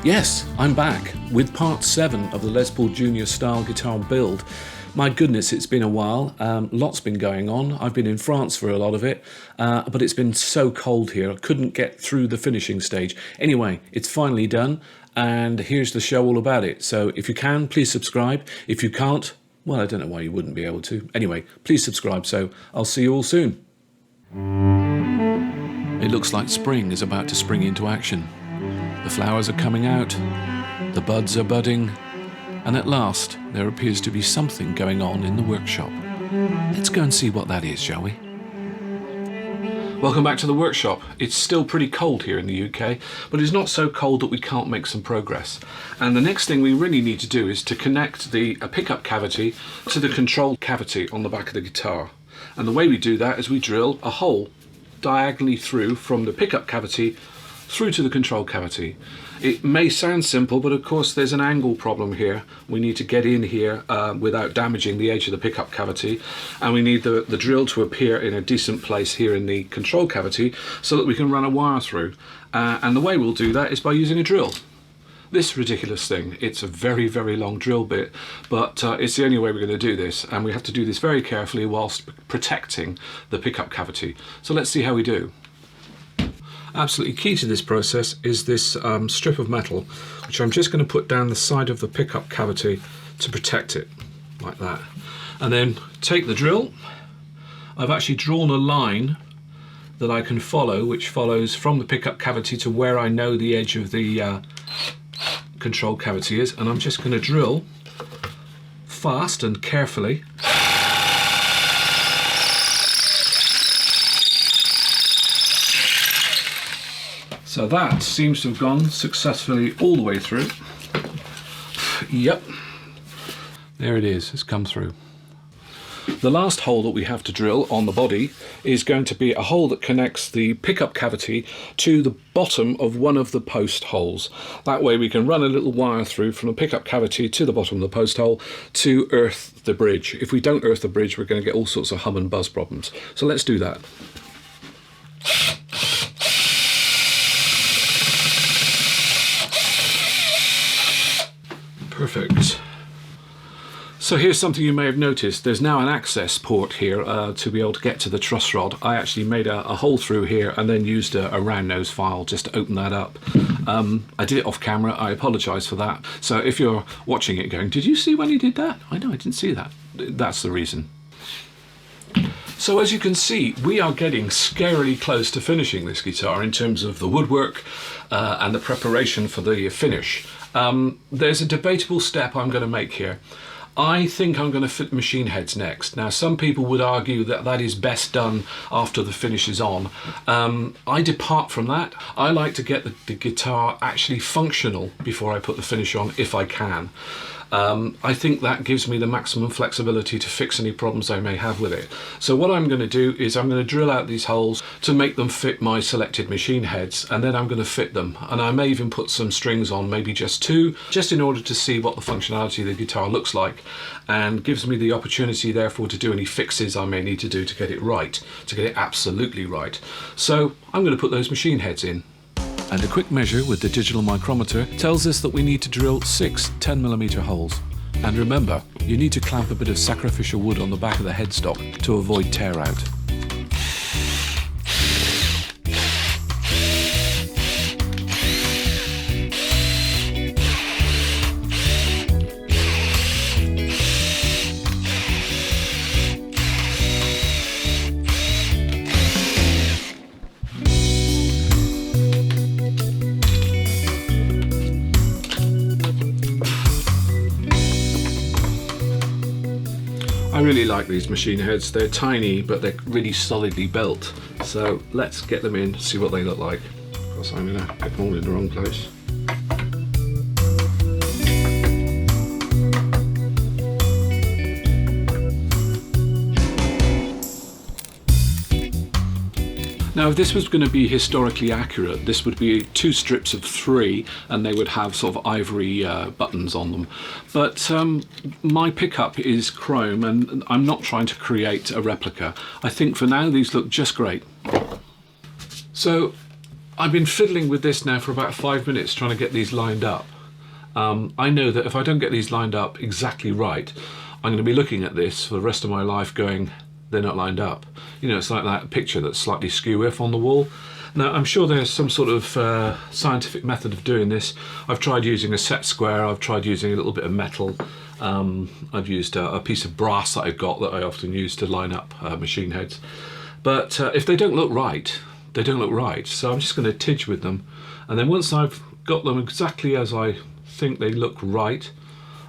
Yes, I'm back with part 7 of the Les Paul Junior style guitar build. My goodness, it's been a while. Lots been going on. I've been in France for a lot of it, but it's been so cold here. I couldn't get through the finishing stage. Anyway, it's finally done, and here's the show all about it. So if you can, please subscribe. If you can't, well, I don't know why you wouldn't be able to. Anyway, please subscribe, so I'll see you all soon. It looks like spring is about to spring into action. The flowers are coming out, the buds are budding, and at last there appears to be something going on in the workshop. Let's go and see what that is, shall we? Welcome back to the workshop. It's still pretty cold here in the UK, but it's not so cold that we can't make some progress. And the next thing we really need to do is to connect a pickup cavity to the control cavity on the back of the guitar. And the way we do that is we drill a hole diagonally through from the pickup cavity through to the control cavity. It may sound simple, but of course there's an angle problem here. We need to get in here without damaging the edge of the pickup cavity, and we need the drill to appear in a decent place here in the control cavity so that we can run a wire through. And the way we'll do that is by using a drill. This ridiculous thing, it's a very, very long drill bit, but it's the only way we're going to do this, and we have to do this very carefully whilst protecting the pickup cavity. So let's see how we do. Absolutely key to this process is this strip of metal, which I'm just going to put down the side of the pickup cavity to protect it, like that. And then take the drill. I've actually drawn a line that I can follow, which follows from the pickup cavity to where I know the edge of the control cavity is, and I'm just going to drill fast and carefully. So that seems to have gone successfully all the way through. Yep, there it is, it's come through. The last hole that we have to drill on the body is going to be a hole that connects the pickup cavity to the bottom of one of the post holes. That way we can run a little wire through from the pickup cavity to the bottom of the post hole to earth the bridge. If we don't earth the bridge, we're going to get all sorts of hum and buzz problems. So let's do that. Perfect. So here's something you may have noticed. There's now an access port here to be able to get to the truss rod. I actually made a hole through here and then used a round nose file just to open that up. I did it off camera. I apologise for that. So if you're watching it going, did you see when he did that? I know, I didn't see that. That's the reason. So as you can see, we are getting scarily close to finishing this guitar in terms of the woodwork and the preparation for the finish. There's a debatable step I'm going to make here. I think I'm going to fit machine heads next. Now, some people would argue that that is best done after the finish is on. I depart from that. I like to get the guitar actually functional before I put the finish on, if I can. I think that gives me the maximum flexibility to fix any problems I may have with it. So what I'm going to do is I'm going to drill out these holes to make them fit my selected machine heads, and then I'm going to fit them. And I may even put some strings on, maybe just 2, just in order to see what the functionality of the guitar looks like, and gives me the opportunity therefore to do any fixes I may need to do to get it right, to get it absolutely right. So I'm going to put those machine heads in. And a quick measure with the digital micrometer tells us that we need to drill 6 10mm holes. And remember, you need to clamp a bit of sacrificial wood on the back of the headstock to avoid tear out. I really like these machine heads. They're tiny, but they're really solidly built. So let's get them in, see what they look like. Of course, I'm gonna get them all in the wrong place. Now, if this was going to be historically accurate, this would be 2 strips of 3, and they would have sort of ivory buttons on them. But my pickup is chrome, and I'm not trying to create a replica. I think for now these look just great. So I've been fiddling with this now for about 5 minutes trying to get these lined up. I know that if I don't get these lined up exactly right, I'm going to be looking at this for the rest of my life going, they're not lined up. You know, it's like that picture that's slightly skew-if on the wall. Now, I'm sure there's some sort of scientific method of doing this. I've tried using a set square, I've tried using a little bit of metal, I've used a piece of brass that I've got that I often use to line up machine heads. But if they don't look right, they don't look right. So I'm just going to tidge with them. And then once I've got them exactly as I think they look right,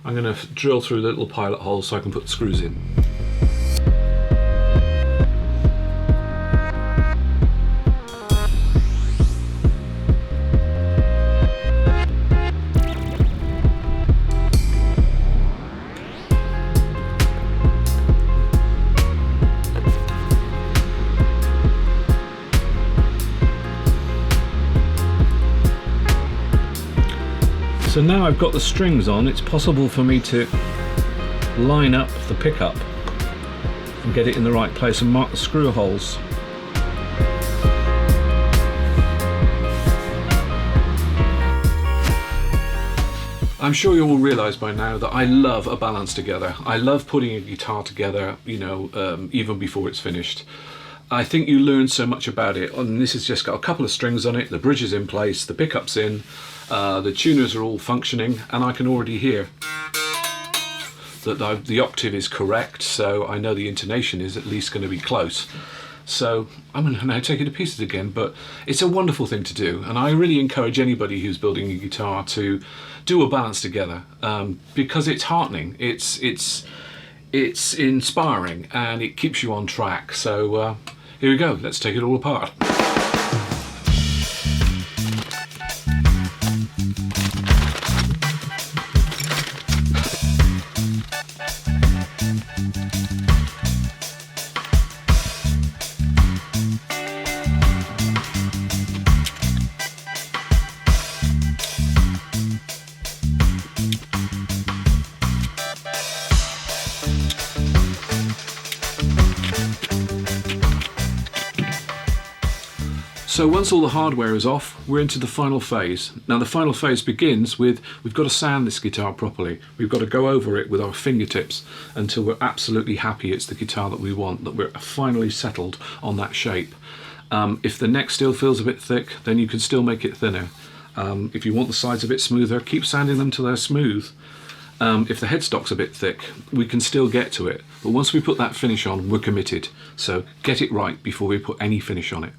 I'm going to drill through the little pilot hole so I can put the screws in. So now I've got the strings on, it's possible for me to line up the pickup and get it in the right place and mark the screw holes. I'm sure you all realise by now that I love a balance together. I love putting a guitar together, you know, even before it's finished. I think you learn so much about it, and this has just got a couple of strings on it, the bridge is in place, the pickup's in, the tuners are all functioning, and I can already hear that the octave is correct, so I know the intonation is at least going to be close. So I'm going to now take it to pieces again, but it's a wonderful thing to do, and I really encourage anybody who's building a guitar to do a balance together, because it's heartening, it's inspiring, and it keeps you on track. So here we go, let's take it all apart. So once all the hardware is off, we're into the final phase. Now the final phase begins with, we've got to sand this guitar properly. We've got to go over it with our fingertips until we're absolutely happy it's the guitar that we want, that we're finally settled on that shape. If the neck still feels a bit thick, then you can still make it thinner. If you want the sides a bit smoother, keep sanding them till they're smooth. If the headstock's a bit thick, we can still get to it. But once we put that finish on, we're committed. So get it right before we put any finish on it.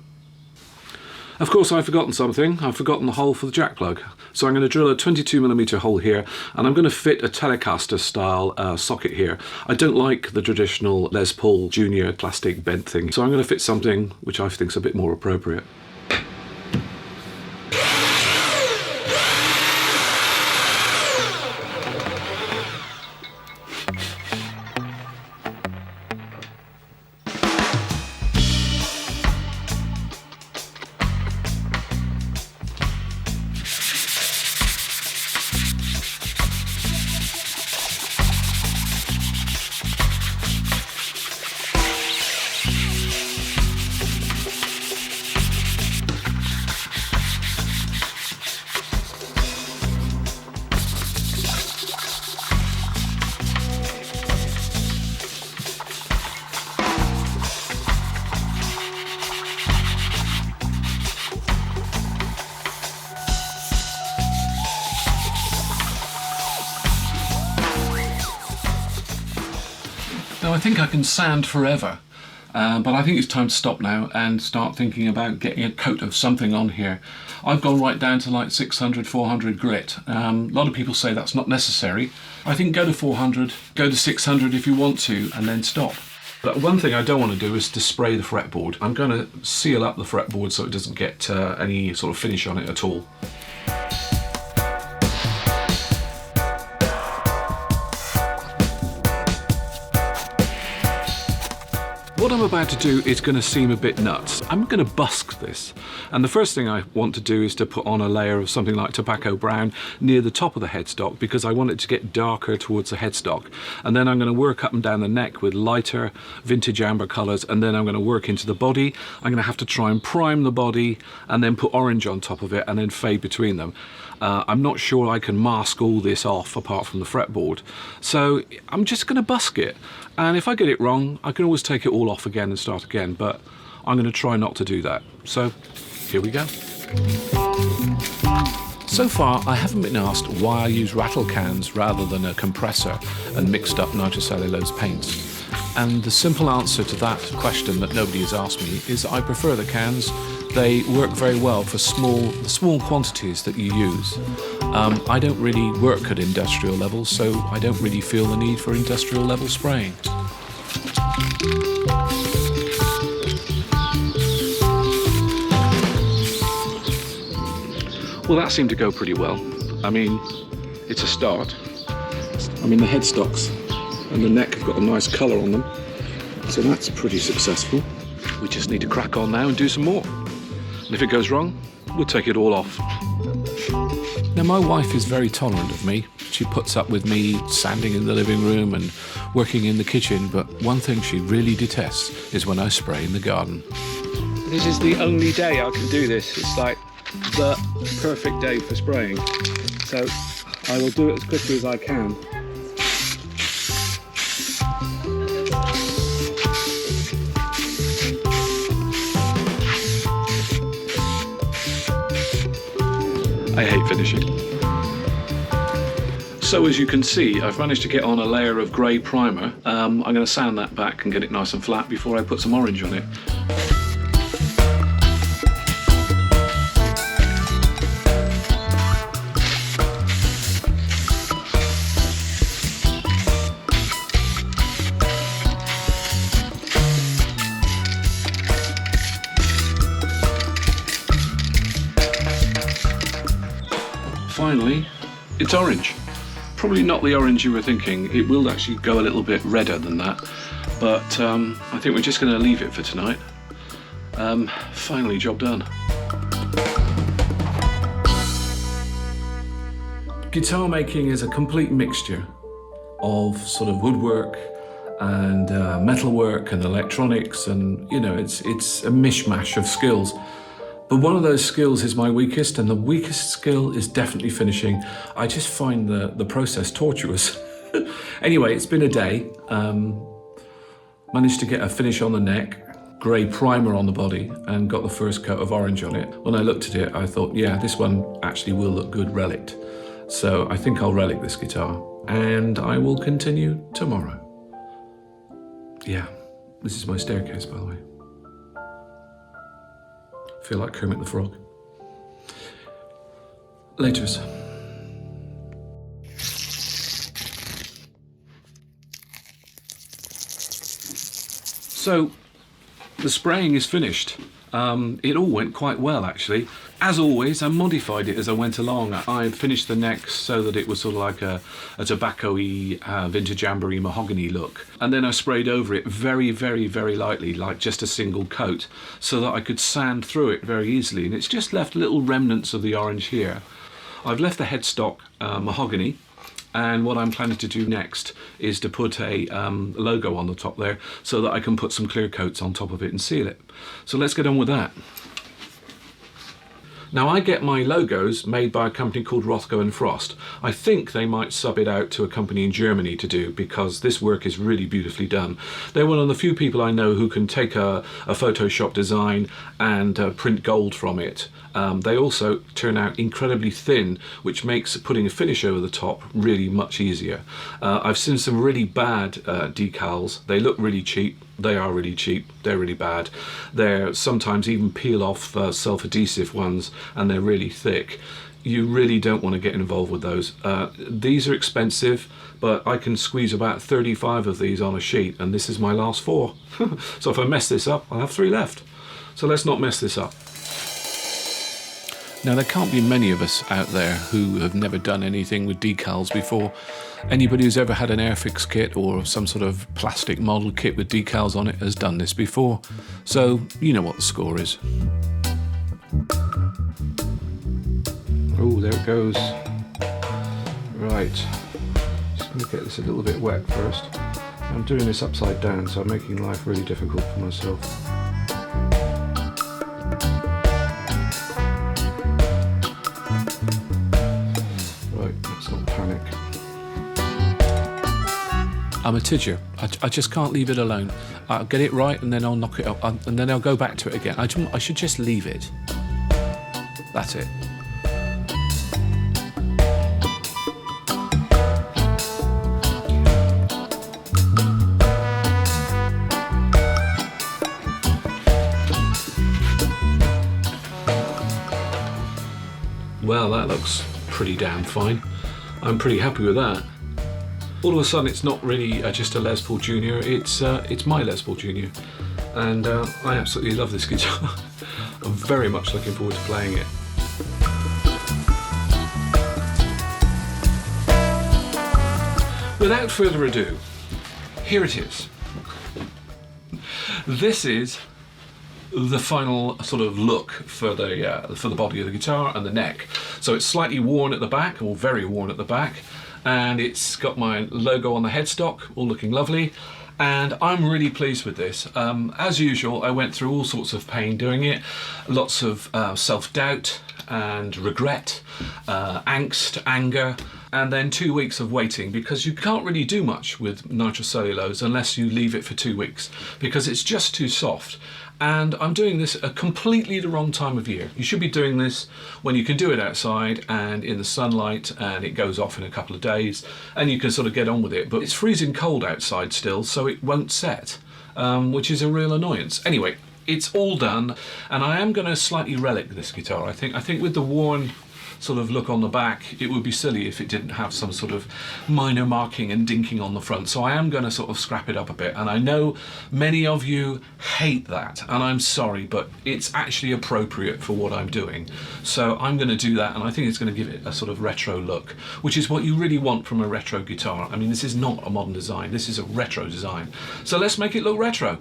Of course, I've forgotten something. I've forgotten the hole for the jack plug. So I'm going to drill a 22mm hole here, and I'm going to fit a Telecaster style socket here. I don't like the traditional Les Paul Junior plastic bent thing, so I'm going to fit something which I think is a bit more appropriate. Now I think I can sand forever, but I think it's time to stop now and start thinking about getting a coat of something on here. I've gone right down to like 600, 400 grit. A lot of people say that's not necessary. I think go to 400, go to 600 if you want to, and then stop. But one thing I don't want to do is to spray the fretboard. I'm going to seal up the fretboard so it doesn't get any sort of finish on it at all. What I'm about to do is going to seem a bit nuts. I'm going to busk this, and the first thing I want to do is to put on a layer of something like tobacco brown near the top of the headstock, because I want it to get darker towards the headstock. And then I'm going to work up and down the neck with lighter vintage amber colours, and then I'm going to work into the body. I'm going to have to try and prime the body and then put orange on top of it and then fade between them. I'm not sure I can mask all this off apart from the fretboard, so I'm just going to busk it, and if I get it wrong I can always take it all off again and start again, but I'm going to try not to do that. So here we go. So far I haven't been asked why I use rattle cans rather than a compressor and mixed up nitrocellulose paints, and the simple answer to that question that nobody has asked me is I prefer the cans. They work very well for small quantities that you use. I don't really work at industrial levels, so I don't really feel the need for industrial level spraying. Well, that seemed to go pretty well. I mean, it's a start. I mean, the headstocks and the neck have got a nice colour on them, so that's pretty successful. We just need to crack on now and do some more. And if it goes wrong, we'll take it all off. Now, my wife is very tolerant of me. She puts up with me sanding in the living room and working in the kitchen, but one thing she really detests is when I spray in the garden. This is the only day I can do this. It's like the perfect day for spraying. So I will do it as quickly as I can. I hate finishing. So as you can see, I've managed to get on a layer of grey primer. I'm going to sand that back and get it nice and flat before I put some orange on it. Finally, it's orange. Probably not the orange you were thinking. It will actually go a little bit redder than that, but I think we're just going to leave it for tonight. Finally, job done. Guitar making is a complete mixture of sort of woodwork and metalwork and electronics, and you know, it's a mishmash of skills. But one of those skills is my weakest, and the weakest skill is definitely finishing. I just find the process torturous. Anyway, it's been a day. Managed to get a finish on the neck, grey primer on the body, and got the first coat of orange on it. When I looked at it, I thought, yeah, this one actually will look good relict. So I think I'll relic this guitar, and I will continue tomorrow. Yeah, this is my staircase, by the way. Feel like Kermit the Frog. Laters. So the spraying is finished. It all went quite well, actually. As always, I modified it as I went along. I finished the neck so that it was sort of like a tobacco-y, vintage ambery mahogany look. And then I sprayed over it very, very, very lightly, like just a single coat, so that I could sand through it very easily. And it's just left little remnants of the orange here. I've left the headstock mahogany, and what I'm planning to do next is to put a logo on the top there so that I can put some clear coats on top of it and seal it. So let's get on with that. Now, I get my logos made by a company called Rothko & Frost. I think they might sub it out to a company in Germany to do, because this work is really beautifully done. They're one of the few people I know who can take a Photoshop design and print gold from it. They also turn out incredibly thin, which makes putting a finish over the top really much easier. I've seen some really bad decals. They look really cheap. They are really cheap. They're really bad. They're sometimes even peel off self-adhesive ones, and they're really thick. You really don't want to get involved with those. These are expensive, but I can squeeze about 35 of these on a sheet, and this is my last 4. So if I mess this up, I'll have 3 left. So let's not mess this up. Now, there can't be many of us out there who have never done anything with decals before. Anybody who's ever had an Airfix kit or some sort of plastic model kit with decals on it has done this before. So, you know what the score is. Oh, there it goes. Right. Just going to get this a little bit wet first. I'm doing this upside down, so I'm making life really difficult for myself. I'm a tidger. I just can't leave it alone. I'll get it right and then I'll knock it up and then I'll go back to it again. I should just leave it. That's it. Well, that looks pretty damn fine. I'm pretty happy with that. All of a sudden, it's not really just a Les Paul Junior. It's my Les Paul Junior, and I absolutely love this guitar. I'm very much looking forward to playing it. Without further ado, here it is. This is the final sort of look for the body of the guitar and the neck. So it's slightly worn at the back, or very worn at the back. And it's got my logo on the headstock, all looking lovely, and I'm really pleased with this. As usual, I went through all sorts of pain doing it, lots of self-doubt and regret, angst, anger, and then 2 weeks of waiting, because you can't really do much with nitrocellulose unless you leave it for 2 weeks, because it's just too soft. And I'm doing this at completely the wrong time of year. You should be doing this when you can do it outside and in the sunlight, and it goes off in a couple of days and you can sort of get on with it. But it's freezing cold outside still, so it won't set, which is a real annoyance. Anyway, it's all done, and I am going to slightly relic this guitar. I think with the worn sort of look on the back, it would be silly if it didn't have some sort of minor marking and dinking on the front. So I am going to sort of scrap it up a bit, and I know many of you hate that, and I'm sorry, but it's actually appropriate for what I'm doing. So I'm going to do that, and I think it's going to give it a sort of retro look, which is what you really want from a retro guitar. I mean, this is not a modern design, this is a retro design. So let's make it look retro.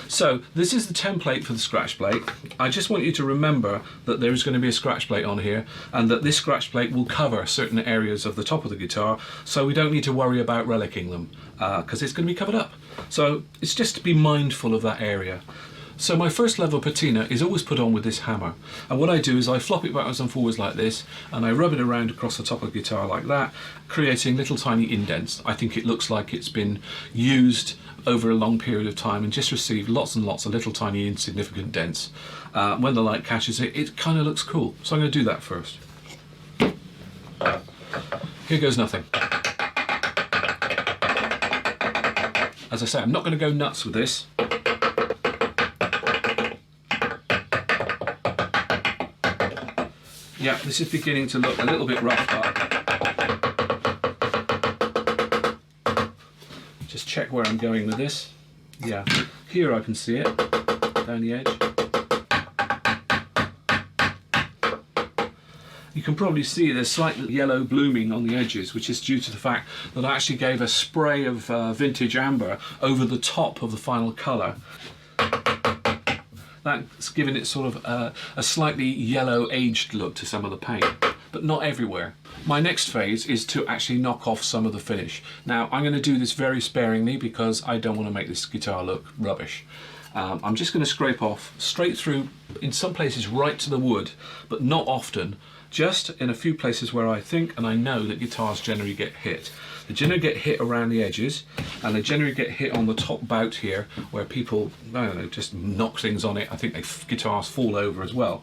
So this is the template for the scratch plate. I just want you to remember that there is going to be a scratch plate on here, and that this scratch plate will cover certain areas of the top of the guitar, so we don't need to worry about relicking them, because it's going to be covered up. So it's just to be mindful of that area. So my first level patina is always put on with this hammer, and what I do is I flop it backwards and forwards like this, and I rub it around across the top of the guitar like that, creating little tiny indents. I think it looks like it's been used over a long period of time and just received lots and lots of little tiny insignificant dents. When the light catches it, it kind of looks cool. So I'm going to do that first. Here goes nothing. As I say, I'm not going to go nuts with this. Yeah, this is beginning to look a little bit roughed up. Just check where I'm going with this. Yeah, here I can see it, down the edge. You can probably see there's slight yellow blooming on the edges, which is due to the fact that I actually gave a spray of vintage amber over the top of the final colour. That's given it sort of a slightly yellow aged look to some of the paint, but not everywhere. My next phase is to actually knock off some of the finish. Now I'm going to do this very sparingly because I don't want to make this guitar look rubbish. I'm just going to scrape off straight through, in some places right to the wood, but not often, just in a few places where I think and I know that guitars generally get hit. They generally get hit around the edges, and they generally get hit on the top bout here, where people, I don't know, just knock things on it. I think guitars fall over as well.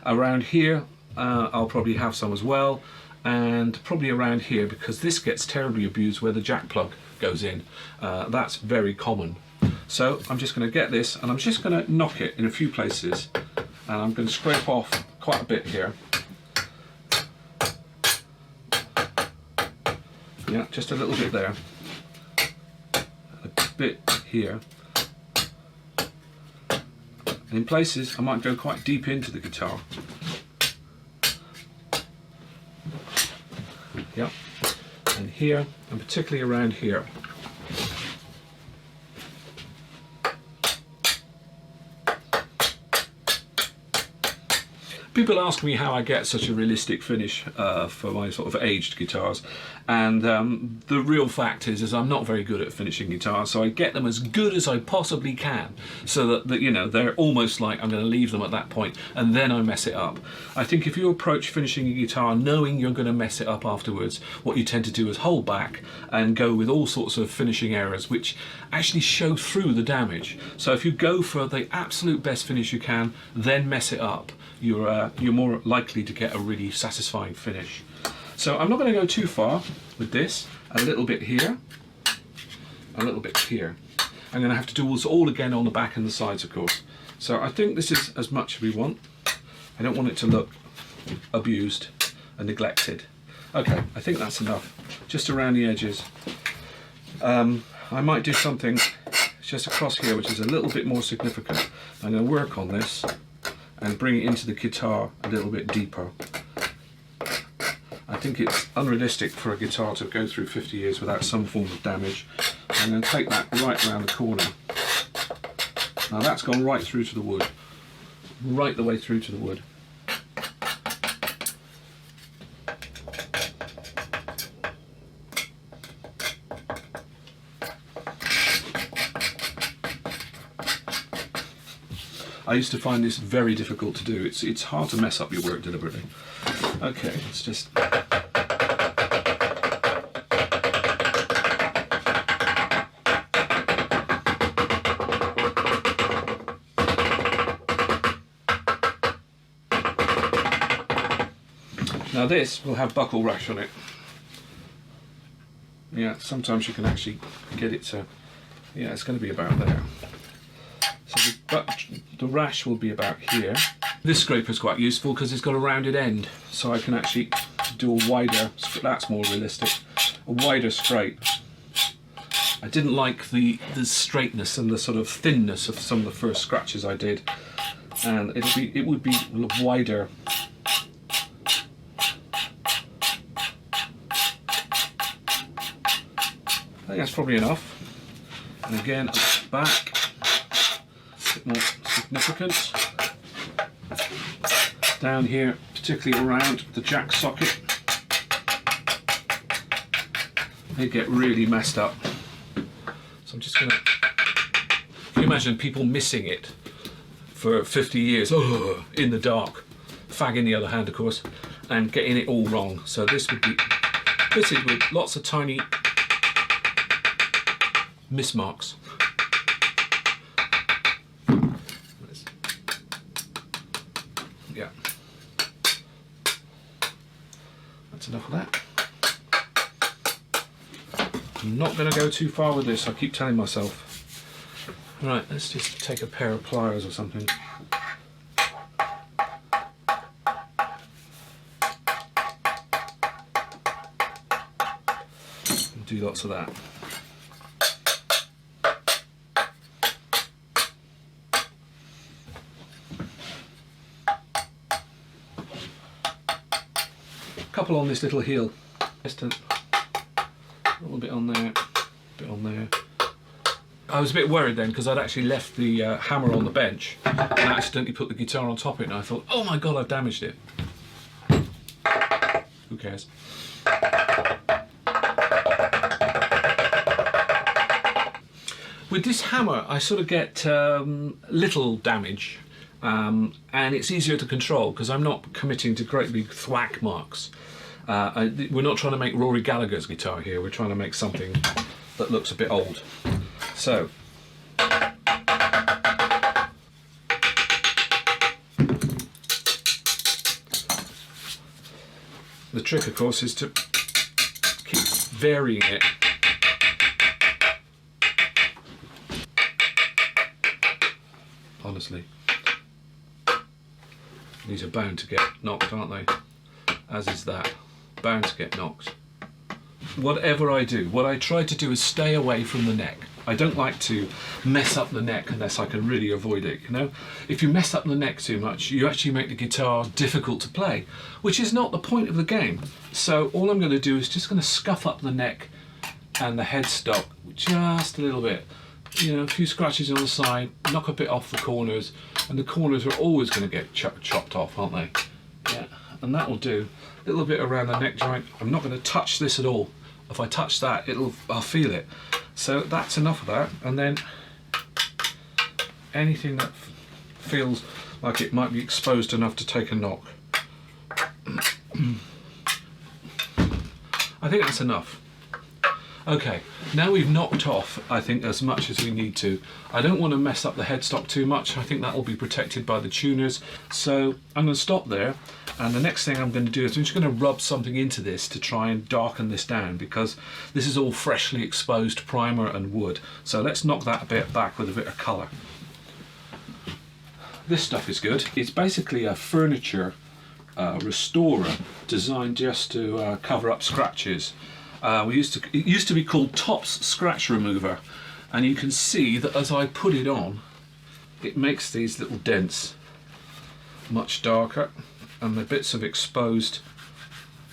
Around here, I'll probably have some as well, and probably around here, because this gets terribly abused where the jack plug goes in. That's very common. So I'm just going to get this, and I'm just going to knock it in a few places, and I'm going to scrape off quite a bit here. Yeah, just a little bit there, a bit here, And in places I might go quite deep into the guitar. Yep. And here, and particularly around here. People ask me how I get such a realistic finish for my sort of aged guitars, and the real fact is I'm not very good at finishing guitars, so I get them as good as I possibly can, so that you know, they're almost like I'm going to leave them at that point, and then I mess it up. I think if you approach finishing a guitar knowing you're going to mess it up afterwards, what you tend to do is hold back and go with all sorts of finishing errors which actually show through the damage. So if you go for the absolute best finish you can, then mess it up, you're more likely to get a really satisfying finish. So I'm not going to go too far with this. A little bit here, a little bit here. I'm going to have to do this all again on the back and the sides, of course. So I think this is as much as we want. I don't want it to look abused and neglected. Okay, I think that's enough. Just around the edges. I might do something just across here which is a little bit more significant. I'm going to work on this and bring it into the guitar a little bit deeper. I think it's unrealistic for a guitar to go through 50 years without some form of damage. I'm going to take that right around the corner. Now that's gone right through to the wood. Right the way through to the wood. I used to find this very difficult to do. It's hard to mess up your work deliberately. Okay, let's just... Now this will have buckle rash on it. Yeah, sometimes you can actually get it to... Yeah, it's going to be about there. So the rash will be about here. This scraper is quite useful because it's got a rounded end, so I can actually do a wider, that's more realistic, a wider scrape. I didn't like the straightness and the sort of thinness of some of the first scratches I did, and it would be wider. I think that's probably enough. And again, back. More significant. Down here, particularly around the jack socket, they get really messed up. So I'm just going to... Can you imagine people missing it for 50 years in the dark? Fag in the other hand, of course, and getting it all wrong. So this would be fitted with lots of tiny mismarks. Yeah, that's enough of that. I'm not going to go too far with this, I keep telling myself. Right, let's just take a pair of pliers or something. And do lots of that. Couple on this little heel, just a little bit on there, a bit on there. I was a bit worried then because I'd actually left the hammer on the bench and accidentally put the guitar on top of it, and I thought, oh my god, I've damaged it. Who cares? With this hammer I sort of get little damage. And it's easier to control because I'm not committing to great big thwack marks. We're not trying to make Rory Gallagher's guitar here, we're trying to make something that looks a bit old. So, the trick of course is to keep varying it. Honestly. These are bound to get knocked, aren't they? As is that. Bound to get knocked. Whatever I do, what I try to do is stay away from the neck. I don't like to mess up the neck unless I can really avoid it, you know. If you mess up the neck too much, you actually make the guitar difficult to play, which is not the point of the game. So all I'm going to do is just going to scuff up the neck and the headstock just a little bit. You know, a few scratches on the side, knock a bit off the corners, and the corners are always going to get chopped off, aren't they? Yeah, and that will do. A little bit around the neck joint. I'm not going to touch this at all. If I touch that, I'll feel it. So that's enough of that. And then anything that feels like it might be exposed enough to take a knock. I think that's enough. Okay, now we've knocked off, I think, as much as we need to. I don't want to mess up the headstock too much. I think that will be protected by the tuners. So I'm going to stop there. And the next thing I'm going to do is I'm just going to rub something into this to try and darken this down, because this is all freshly exposed primer and wood. So let's knock that a bit back with a bit of colour. This stuff is good. It's basically a furniture restorer designed just to cover up scratches. It used to be called Top's Scratch Remover, and you can see that as I put it on, it makes these little dents much darker, and the bits of exposed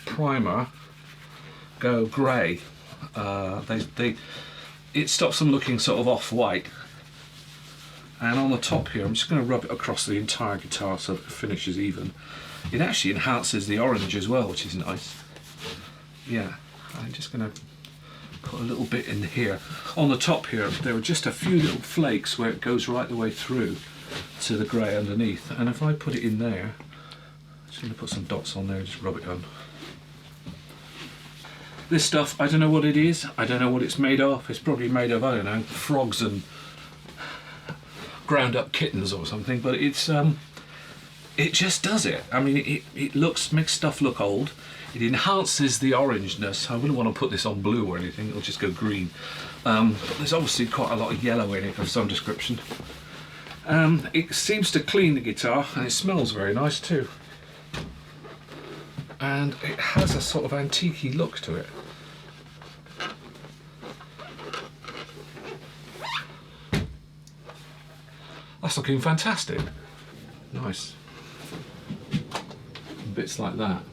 primer go grey. It stops them looking sort of off-white. And on the top here, I'm just going to rub it across the entire guitar so that it finishes even. It actually enhances the orange as well, which is nice. Yeah. I'm just going to put a little bit in here. On the top here, there are just a few little flakes where it goes right the way through to the grey underneath. And if I put it in there, I'm just going to put some dots on there, just rub it on. This stuff, I don't know what it is. I don't know what it's made of. It's probably made of, I don't know, frogs and ground up kittens or something. But it's it just does it. I mean, it makes stuff look old. It enhances the orangeness. I wouldn't want to put this on blue or anything, it'll just go green. But there's obviously quite a lot of yellow in it of some description. It seems to clean the guitar, and it smells very nice too. And it has a sort of antique-y look to it. That's looking fantastic. Nice. Bits like that.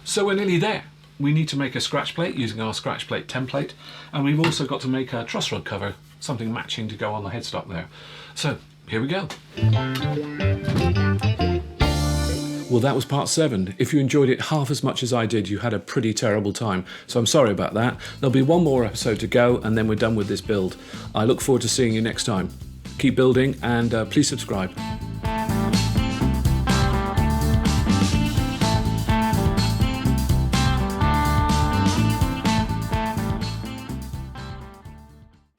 So we're nearly there. We need to make a scratch plate using our scratch plate template, and we've also got to make a truss rod cover, something matching to go on the headstock there. So here we go. Well, that was part 7. If you enjoyed it half as much as I did, you had a pretty terrible time. So I'm sorry about that. There'll be one more episode to go, and then we're done with this build. I look forward to seeing you next time. Keep building, and please subscribe.